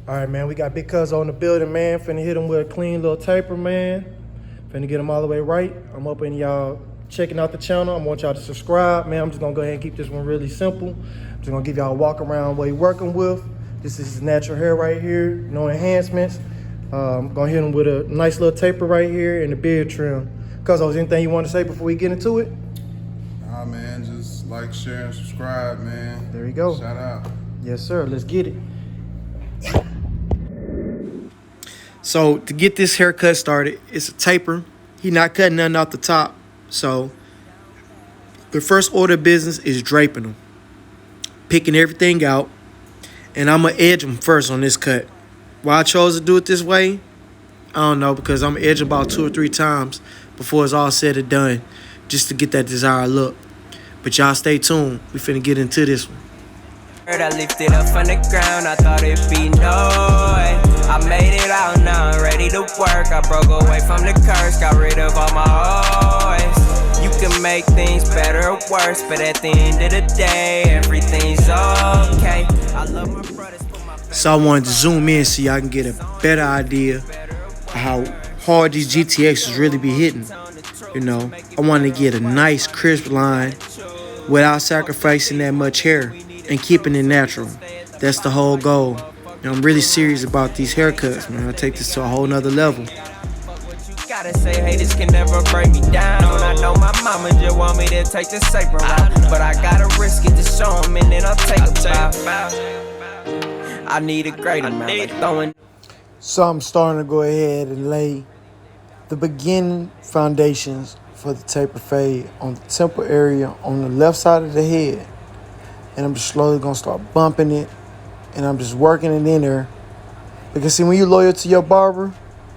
All right, man, we got Big Cuz on the building, man. Finna hit him with a clean little taper, man. Finna get him all the way right. I'm hoping y'all checking out the channel. I want y'all to subscribe, man. I'm just gonna go ahead and keep this one really simple. I'm just gonna give y'all a walk around what he working with. This is his natural hair right here, no enhancements. I'm gonna hit him with a nice little taper right here and the beard trim. Cuz, was anything you want to say before we get into it? Nah, man, just like, share, and subscribe, man. There you go. Shout out. Yes, sir. Let's get it. So to get this haircut started, it's a taper. He not cutting nothing off the top. So the first order of business is draping them, picking everything out, and I'm gonna edge them first on this cut. Why I chose to do it this way, I don't know, because I'm gonna edge about 2 or 3 times before it's all said and done, just to get that desired look. But y'all stay tuned. We finna get into this one. I lifted up from the ground, I thought it'd be noise. I made it out now, I'm ready to work. I broke away from the curse, got rid of all my always. You can make things better or worse, but at the end of the day, everything's okay. I love my brothers. So I wanted to zoom in so y'all can get a better idea of how hard these GTXs really be hitting. You know, I wanted to get a nice crisp line without sacrificing that much hair and keeping it natural. That's the whole goal. And I'm really serious about these haircuts, man. I take this to a whole nother level. Gotta say, hey, this can never break me down. I know my mama just want me to take the safer route, but I gotta risk it to show them, and then I'll take a bow. I need a great amount, like throwing. So I'm starting to go ahead and lay the beginning foundations for the taper fade on the temple area on the left side of the head. And I'm just slowly gonna start bumping it, and I'm just working it in there. Because see, when you're loyal to your barber,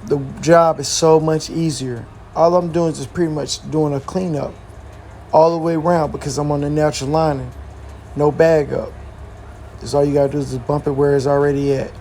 the job is so much easier. All I'm doing is just pretty much doing a cleanup all the way around because I'm on the natural lining, no bag up. That's all you gotta do is just bump it where it's already at.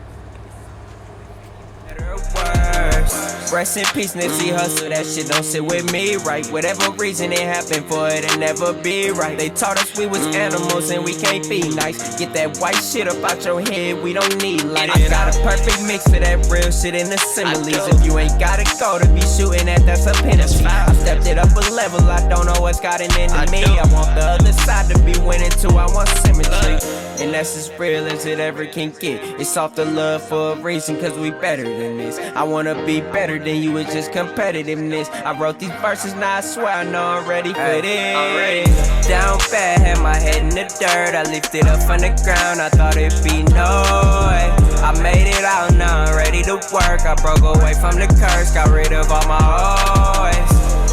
Rest in peace, Nipsey Hussle, that shit don't sit with me right. Whatever reason it happened for it to never be right. They taught us we was animals and we can't be nice. Get that white shit up out your head, we don't need light. I got a perfect mix of that real shit in the similes. If you ain't gotta go to be shooting at, that's a penalty. I stepped it up a level, I don't know what's got an enemy. I want the other side to be winning too, I want symmetry. And that's as real as it ever can get. It's off the love for a reason, cause we better than this. I wanna be better than you, it's just competitiveness. I wrote these verses, now I swear I know I'm ready for this. Down bad, had my head in the dirt. I lifted up from the ground, I thought it'd be noise. I made it out, now I'm ready to work. I broke away from the curse, got rid of all my always.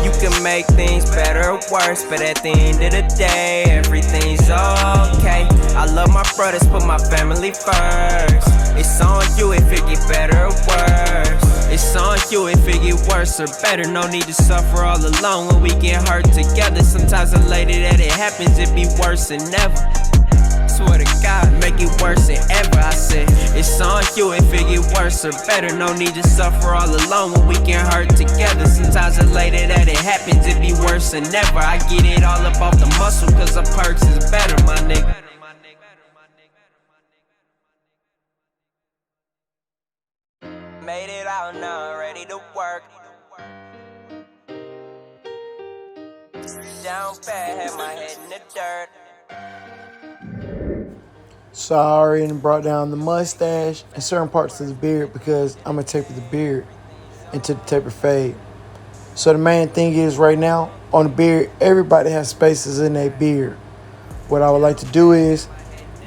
You can make things better or worse, but at the end of the day, everything's okay. I love my brothers, put my family first. It's on you if it get better or worse. It's on you if it get worse or better. No need to suffer all alone when we get hurt together. Sometimes the later that it happens, it be worse than never. Swear to God, make it worse than ever. I said, it's on you if it get worse or better. No need to suffer all alone when we can hurt together. Sometimes the later that it happens, it be worse than ever. I get it all up off the muscle, cause the perks is better, my nigga. Made it out now, I'm ready to work. Down bad, had my head in the dirt. So I already brought down the mustache and certain parts of the beard because I'm gonna taper the beard into the taper fade. So the main thing is right now on the beard, everybody has spaces in their beard. What I would like to do is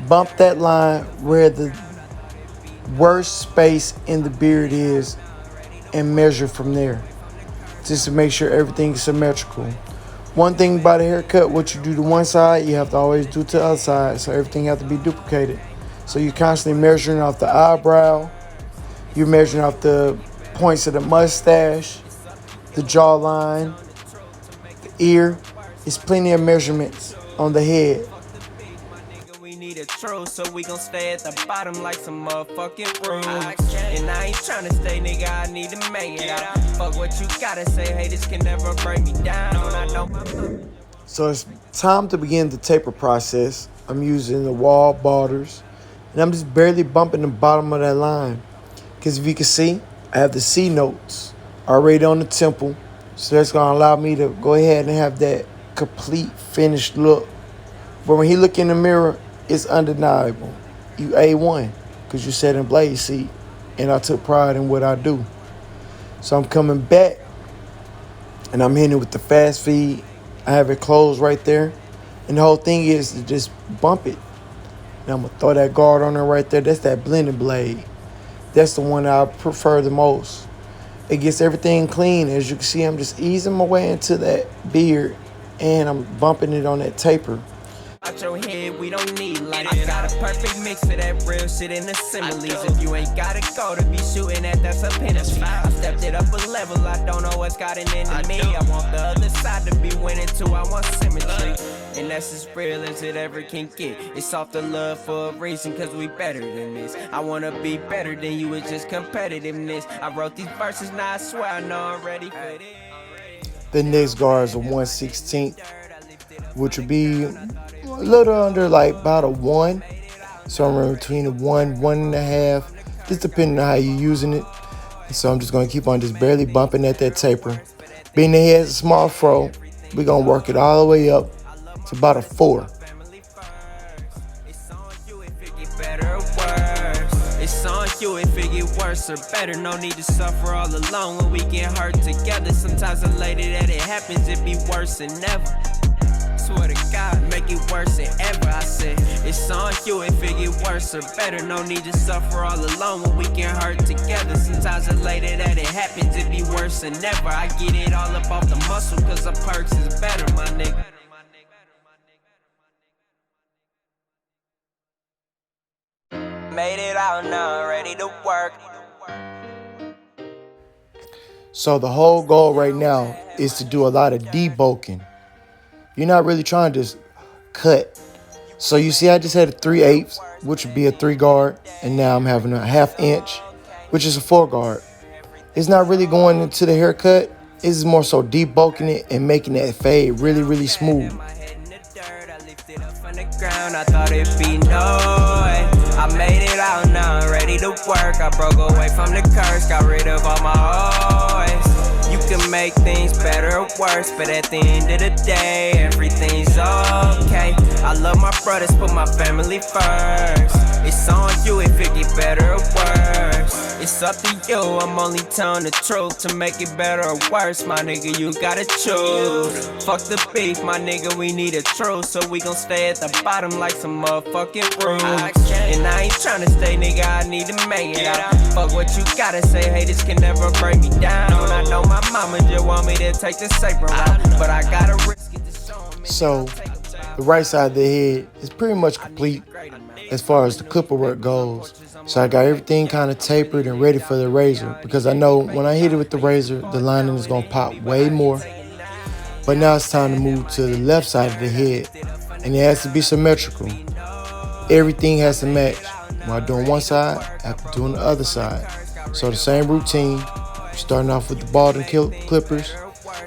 bump that line where the worst space in the beard is and measure from there, just to make sure everything is symmetrical. One thing about a haircut, what you do to one side, you have to always do to the other side, so everything has to be duplicated. So you're constantly measuring off the eyebrow, you're measuring off the points of the mustache, the jawline, the ear. It's plenty of measurements on the head. Need a truth, so we gon' stay at the bottom like some motherfucking rules. And I ain't tryna stay, nigga, I need to make it out. Fuck what you gotta say, hey, this can never break me down. I know my So it's time to begin the taper process. I'm using the wall borders And I'm just barely bumping the bottom of that line. Because if you can see, I have the C notes already on the temple. So that's going to allow me to go ahead and have that complete finished look. But when he look in the mirror, it's undeniable. You A1 because you sat in blade seat. And I took pride in what I do. So I'm coming back and I'm hitting it with the fast feed. I have it closed right there. And the whole thing is to just bump it. And I'm going to throw that guard on there right there. That's that blending blade. That's the one I prefer the most. It gets everything clean. As you can see, I'm just easing my way into that beard. And I'm bumping it on that taper. Out your head, we don't need light. I got a perfect mix of that real shit in the similes. If you ain't got a go to be shooting at, that's a penalty. I stepped it up a level, I don't know what's got an enemy. I want the other side to be winning too, I want symmetry. And that's as real as it ever can get. It's off the love for a reason, cause we better than this. I wanna be better than you, it's just competitiveness. I wrote these verses, now I swear I know I'm ready for this. The next guard is a 1/16, which would be a little under like about a 1. Somewhere between a 1.5, just depending on how you're using it. So I'm just going to keep on just barely bumping at that taper. Being that he has a small fro, we're going to work it all the way up to about a 4. It's on you if it get worse or better. No need to suffer all alone when we get hurt together. Sometimes the later that it happens, it be worse than ever. Swear to God, make it worse than ever. I said, it's on you if it get worse or better. No need to suffer all alone when we get hurt together. Sometimes the later that it happens, it be worse than ever. I get it all up off the muscle, cause the perks is better, my nigga. Made it out now, ready to work. So the whole goal right now is to do a lot of debulking. You're not really trying to just cut. So you see I just had a 3/8, which would be a 3 guard. And now I'm having a 1/2 inch, which is a 4 guard. It's not really going into the haircut. It's more so debulking it and making that fade really, really smooth. I thought it'd be I made it out now, I'm ready to work. I broke away from the curse, got rid of all my always. You can make things better or worse, but at the end of the day, everything's okay. I love my brothers, put my family first. It's on you if it get better or worse. It's up to you, I'm only telling the truth. To make it better or worse, my nigga, you gotta choose. Fuck the beef, my nigga, we need a truce. So we gon' stay at the bottom like some motherfucking roots. And I ain't tryna stay, nigga, I need to make it out. Fuck what you gotta say, haters can never break me down. I know my mama just want me to take the safer route, but I gotta risk it to show me. So the right side of the head is pretty much complete as far as the clipper work goes. So I got everything kind of tapered and ready for the razor, because I know when I hit it with the razor, the lining is gonna pop way more. But now it's time to move to the left side of the head, and it has to be symmetrical. Everything has to match. When I'm doing one side, I have to do on the other side. So the same routine, starting off with the balding clippers,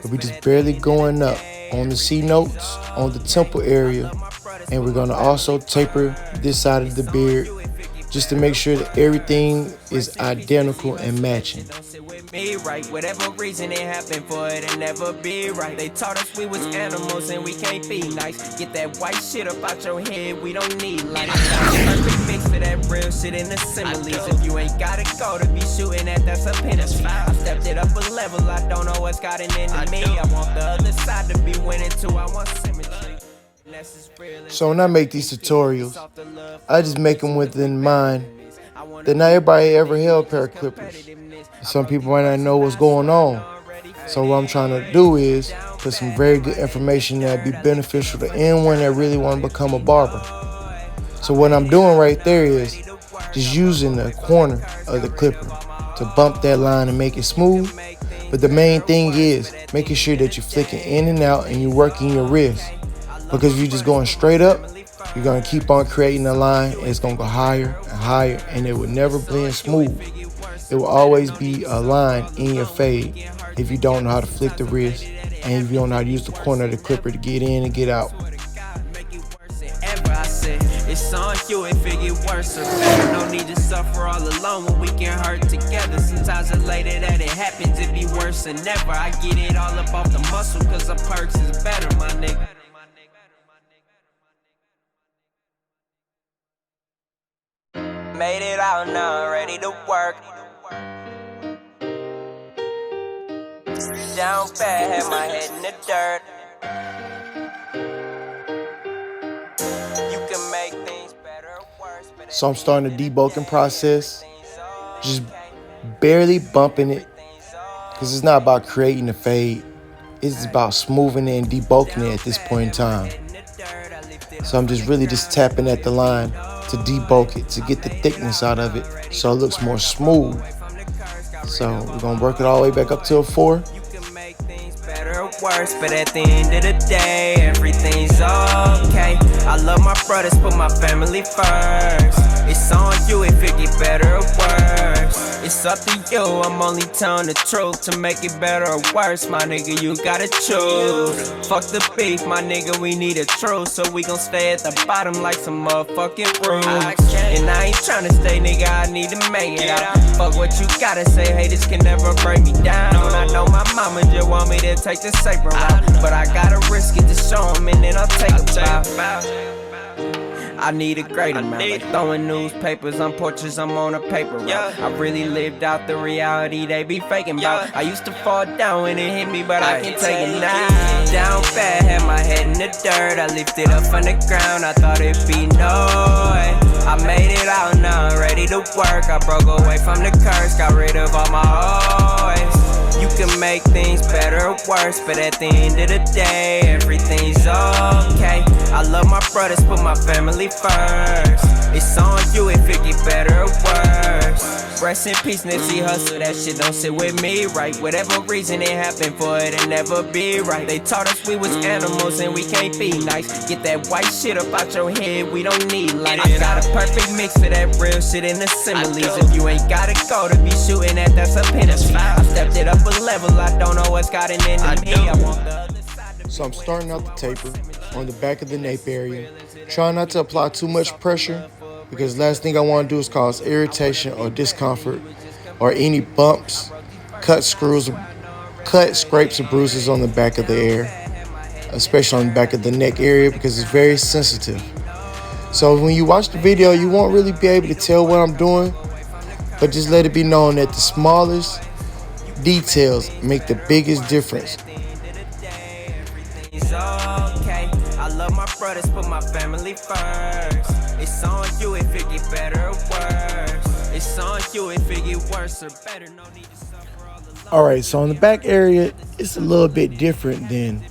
but we just barely going up on the C notes, on the temple area, and we're gonna also taper this side of the beard just to make sure that everything is identical and matching. Me right, whatever reason it happened for it and never be right. They taught us we was animals and we can't be nice. Get that white shit up out your head, we don't need light. Perfect mix of that real shit in the similes. If you ain't got a go to be shooting at, that's a penalty. I stepped it up a level, I don't know what's got an enemy. I want the other side to be winning too, I want symmetry. So when I make these tutorials, I just make them with in mind that not everybody ever held a pair of clippers. Some people might not know what's going on. So what I'm trying to do is put some very good information that would be beneficial to anyone that really want to become a barber. So what I'm doing right there is just using the corner of the clipper to bump that line and make it smooth. But the main thing is making sure that you're flicking in and out and you're working your wrist. Because if you're just going straight up, you're going to keep on creating a line, and it's going to go higher and higher, and it will never blend smooth. It will always be a line in your fade if you don't know how to flick the wrist and if you don't know how to use the corner of the clipper to get in and get out. It's on you if it get worse or better. No need to suffer all alone when we can hurt together. Sometimes the later that it happens, it be worse than ever. I get it all up off the muscle, cause the perks is better, my nigga. Made it out now, ready to work. Down bad, had my head in the dirt. You can make things better or worse. So I'm starting the debulking process, just barely bumping it, because it's not about creating a fade. It's about smoothing it and debulking it at this point in time. So I'm just really just tapping at the line to debulk it, to get the thickness out of it so it looks more smooth. So we're gonna work it all the way back up to a 4. Better or worse, but at the end of the day, everything's okay. I love my brothers, put my family first. It's on you if it get better or worse. It's up to you, I'm only telling the truth. To make it better or worse, my nigga, you gotta choose. Fuck the beef, my nigga, we need a truce. So we gon' stay at the bottom like some motherfucking roots. And I ain't tryna stay, nigga, I need to make it out. Fuck what you gotta say, haters can never break me down. I know my mama just want me to take the safer route, but I gotta risk it to show them, and then I'll take a bow. I need a great amount, like throwing newspapers on porches, I'm on a paper route. I really lived out the reality they be faking about. I used to fall down when it hit me, but I can take it now. Down bad, had my head in the dirt, I lifted up from the ground, I thought it'd be noise. I made it out now, I'm ready to work. I broke away from the curse, got rid of all my always. You can make things better or worse, but at the end of the day, everything's okay. I love my brothers, put my family first. It's on you if it get better or worse. Rest in peace, Nipsey Hussle, that shit don't sit with me right. Whatever reason it happened for it, it'll never be right. They taught us we was animals and we can't be nice. Get that white shit up out your head, we don't need light. I got a perfect mix of that real shit in the similes. If you ain't gotta go to be shooting at, that's a penalty. I stepped it up a level, I don't know what's got an enemy. I want the other side. So I'm starting out the taper on the back of the nape area. Try not to apply too much pressure, because last thing I want to do is cause irritation or discomfort or any bumps, cuts, scrapes, or bruises on the back of the ear, especially on the back of the neck area, because it's very sensitive. So when you watch the video, you won't really be able to tell what I'm doing, but just let it be known that the smallest details make the biggest difference. I love my brothers, put my family first. It's on you if it get better or worse. It's on you if it get worse or better. No need to suffer all alone. Alright, so on the back area, it's a little bit different than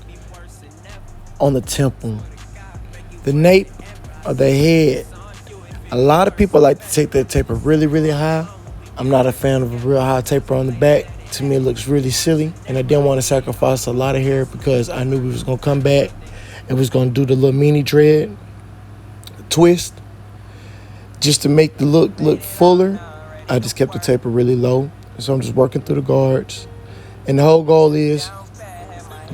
on the temple. The nape or the head, a lot of people like to take that taper really, really high. I'm not a fan of a real high taper on the back. To me, it looks really silly, and I didn't want to sacrifice a lot of hair because I knew we was going to come back and was going to do the little mini dread twist. Just to make the look fuller, I just kept the taper really low. So I'm just working through the guards. And the whole goal is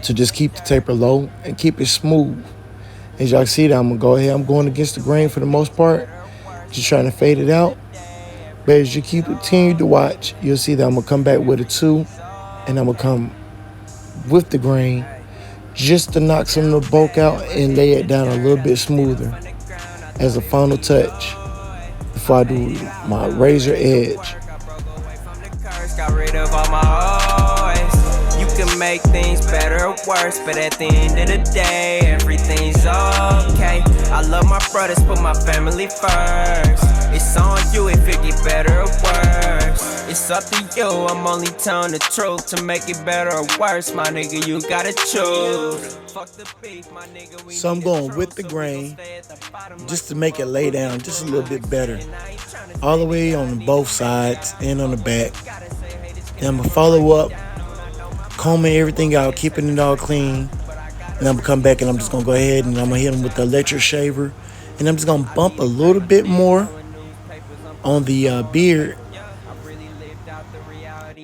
to just keep the taper low and keep it smooth. As y'all see that, I'm going to go ahead. I'm going against the grain for the most part, just trying to fade it out. But as you continue to watch, you'll see that I'm going to come back with a 2, and I'm going to come with the grain just to knock some of the bulk out and lay it down a little bit smoother as a final touch before I do my razor edge. Got rid of all my always. You can make things better or worse, but at the end of the day, everything's okay. I love my brothers, put my family first. It's on you if it get better or worse. It's up to you, I'm only telling the truth. To make it better or worse, my nigga, you gotta choose. Fuck the beef, my nigga, So I'm going with the grain just to make it lay down just a little bit better. All the way on both sides and on the back. Then I'm gonna follow up, combing everything out, keeping it all clean. And I'm gonna come back and I'm just gonna go ahead and I'm gonna hit them with the electric shaver. And I'm just gonna bump a little bit more on the beard.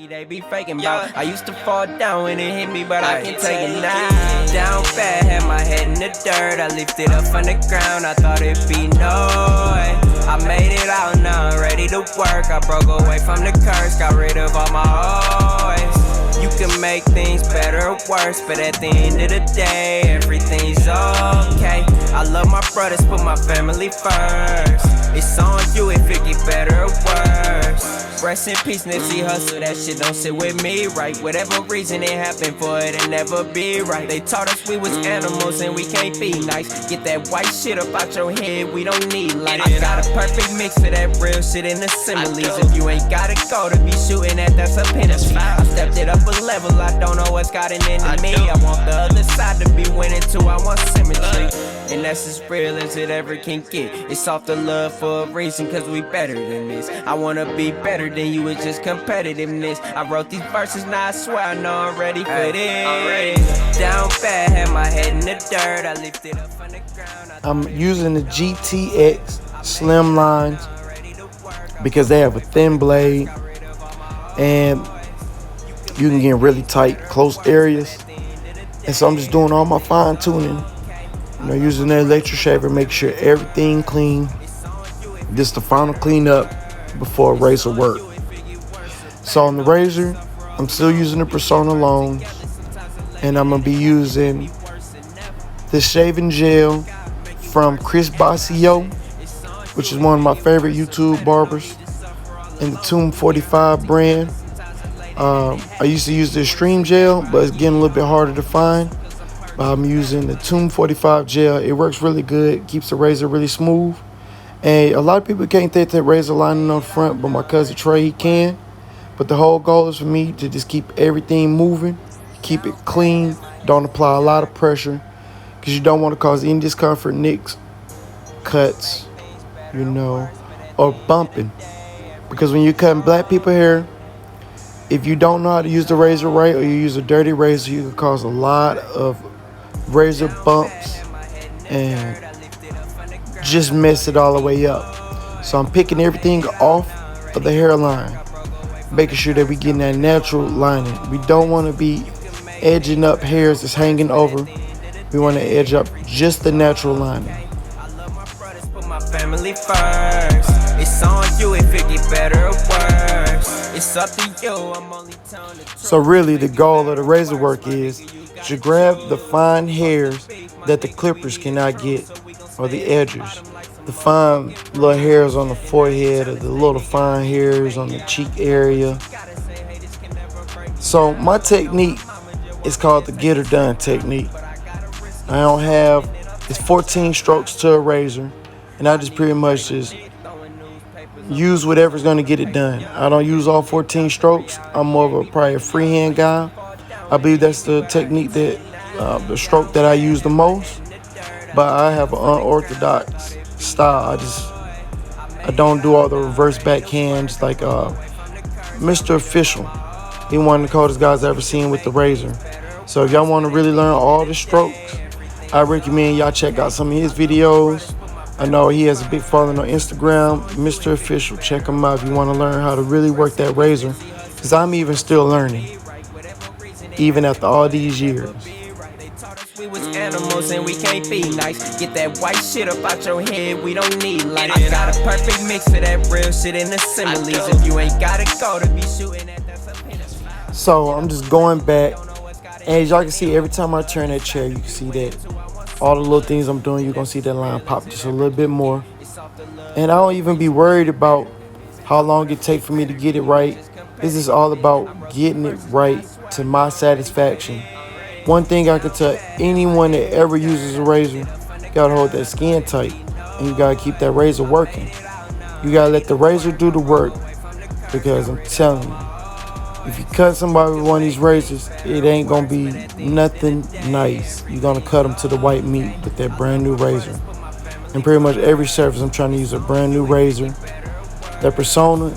They be faking about. I used to fall down when it hit me, but I can take it now. Down bad, had my head in the dirt, I lifted up from the ground, I thought it'd be noise. I made it out, now I'm ready to work. I broke away from the curse, got rid of all my always. You can make things better or worse, but at the end of the day, everything's okay. I love my brothers, put my family first. It's on you if it get better or worse. Rest in peace, Nipsey Hussle, that shit don't sit with me right. Whatever reason it happened for it, it never be right. They taught us we was animals and we can't be nice. Get that white shit up out your head, we don't need light. I got a perfect mix of that real shit in the similes. If you ain't gotta go to be shooting at, that's a penalty. I stepped it up a level, I don't know what's got an enemy. I want the other side to be winning too, I want symmetry. And that's as real as it ever can get. It's off the love for a reason, cause we better than this. I wanna be better than you, it's just competitiveness. I wrote these verses, now I swear I know I'm ready for this. Down bad, had my head in the dirt, I lifted up from the ground. I'm using the GTX slim lines because they have a thin blade and you can get really tight, close areas. And so I'm just doing all my fine tuning. Using the electric shaver, make sure everything clean. Just the final cleanup before a razor work. So on the razor, I'm still using the Persona Longs, and I'm gonna be using the shaving gel from Chris Basio, which is one of my favorite YouTube barbers, in the Tomb 45 brand. I used to use the Extreme gel, but it's getting a little bit harder to find. I'm using the Tomb 45 gel. It works really good, keeps the razor really smooth. And a lot of people can't take that razor lining on front, but my cousin Trey, he can. But the whole goal is for me to just keep everything moving, keep it clean, don't apply a lot of pressure, because you don't want to cause any discomfort, nicks, cuts, or bumping. Because when you're cutting black people hair, if you don't know how to use the razor right, or you use a dirty razor, you can cause a lot of razor bumps and just mess it all the way up. So I'm picking everything off of the hairline, making sure that we getting that natural lining. We don't want to be edging up hairs that's hanging over. We want to edge up just the natural lining. Family first. It's on you if it get better or worse. It's up to you. I'm only telling the truth. So really the goal of the razor work is to grab the fine hairs that the clippers cannot get, or the edgers. The fine little hairs on the forehead, or the little fine hairs on the cheek area. So my technique is called the get her done technique. It's 14 strokes to a razor. And I just pretty much just use whatever's going to get it done. I don't use all 14 strokes. I'm more of probably a freehand guy. I believe that's the technique the stroke that I use the most. But I have an unorthodox style. I don't do all the reverse backhands like Mr. Official. He's one of the coldest guys I've ever seen with the razor. So if y'all want to really learn all the strokes, I recommend y'all check out some of his videos. I know he has a big following on Instagram, Mr. Official. Check him out if you want to learn how to really work that razor. Because I'm even still learning, even after all these years. We was animals and we can't be nice. Get that white shit up out your head, we don't need light. I got a perfect mix of that real shit in the similes. If you ain't gotta go to be shooting at, that's a penalty. So I'm just going back. And as y'all can see, every time I turn that chair, you can see that all the little things I'm doing, you're going to see that line pop just a little bit more. And I don't even be worried about how long it takes for me to get it right. This is all about getting it right to my satisfaction. One thing I can tell anyone that ever uses a razor, you got to hold that skin tight. And you got to keep that razor working. You got to let the razor do the work. Because I'm telling you, if you cut somebody with one of these razors, it ain't going to be nothing nice. You're going to cut them to the white meat with that brand new razor. And pretty much every surface, I'm trying to use a brand new razor. That Persona,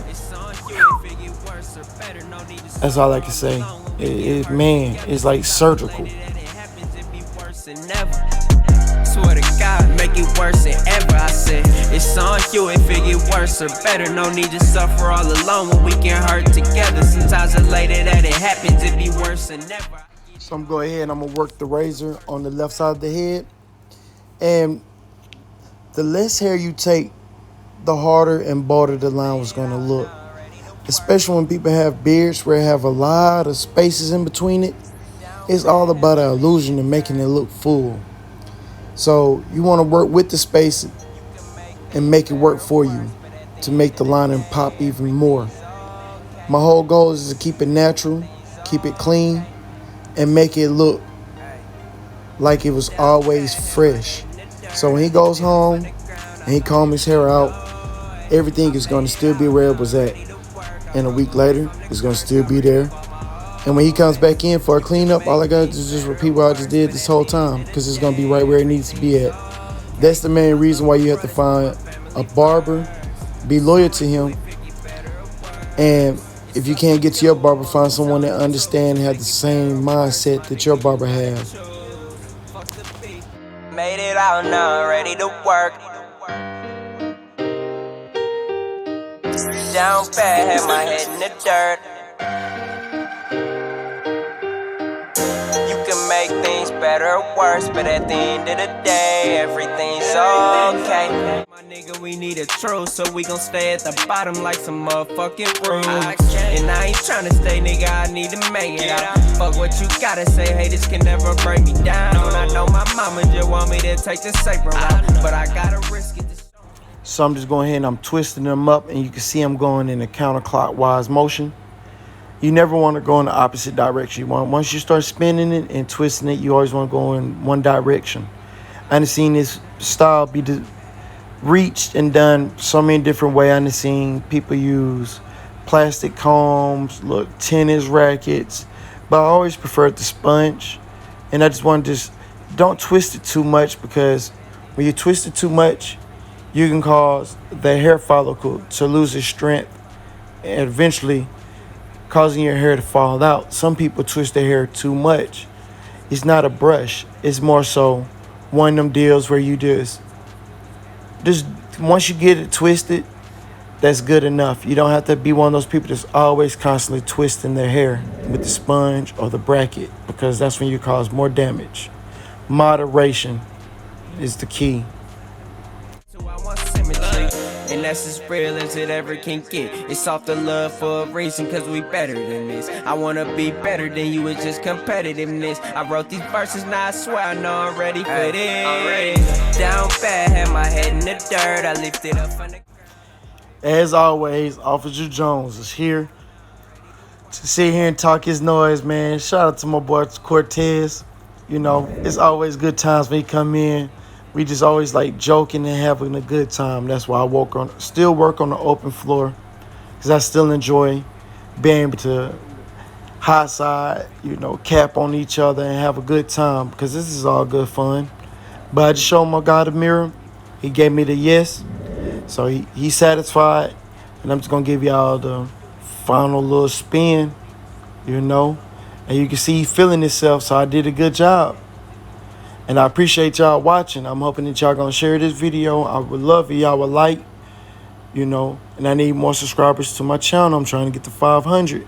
that's all I can say. Man, it's like surgical. Swear to God, make it worse than ever. I said it's on you if it get worse or better. No need to suffer all alone when we can hurt together. Sometimes it's later that it happens, it be worse than ever. So I'm going to go ahead and I'm going to work the razor on the left side of the head. And the less hair you take, the harder and bolder the line was going to look. Especially when people have beards where they have a lot of spaces in between it. It's all about the illusion of making it look full. So you want to work with the space and make it work for you to make the lining pop even more. My whole goal is to keep it natural, keep it clean, and make it look like it was always fresh. So when he goes home and he combs his hair out, everything is going to still be where it was at. And a week later, it's going to still be there. And when he comes back in for a cleanup, all I got to do is just repeat what I just did this whole time, because it's going to be right where it needs to be at. That's the main reason why you have to find a barber, be loyal to him, and if you can't get to your barber, find someone that understands and have the same mindset that your barber has. Made it out now, ready to work. Down bad, had my head in the dirt. You can make things better or worse, but at the end of the day, everything's okay. My nigga, we need a truce, so we gon' stay at the bottom like some motherfucking rules. And I ain't tryna stay, nigga, I need to make it out. Fuck what you gotta say, haters can never break me down. I know my mama just want me to take the safer route, but I gotta risk it. So I'm just going ahead and I'm twisting them up, and you can see I'm going in a counterclockwise motion. You never want to go in the opposite direction. Once you start spinning it and twisting it, you always want to go in one direction. I've seen this style be reached and done so many different ways. I've seen people use plastic combs, tennis rackets, but I always preferred the sponge. And I just want to don't twist it too much, because when you twist it too much, you can cause the hair follicle to lose its strength and eventually causing your hair to fall out. Some people twist their hair too much. It's not a brush. It's more so one of them deals where you just once you get it twisted, that's good enough. You don't have to be one of those people that's always constantly twisting their hair with the sponge or the bracket, because that's when you cause more damage. Moderation is the key. And that's as real as it ever can get. It's off the love for a reason, cause we better than this. I wanna be better than you, it's just competitiveness. I wrote these verses, now I swear I know I'm ready for this. Down bad, had my head in the dirt, I lifted up from the... As always, Officer Jones is here to sit here and talk his noise, man. Shout out to my boy Cortez. You know, it's always good times when he come in. We just always like joking and having a good time. That's why I still work on the open floor, because I still enjoy being able to high side, cap on each other and have a good time, because this is all good fun. But I just showed my guy the mirror. He gave me the yes. So he's satisfied. And I'm just going to give y'all the final little spin, And you can see he feeling himself, so I did a good job. And I appreciate y'all watching. I'm hoping that y'all going to share this video. I would love it. Y'all would like, and I need more subscribers to my channel. I'm trying to get to 500.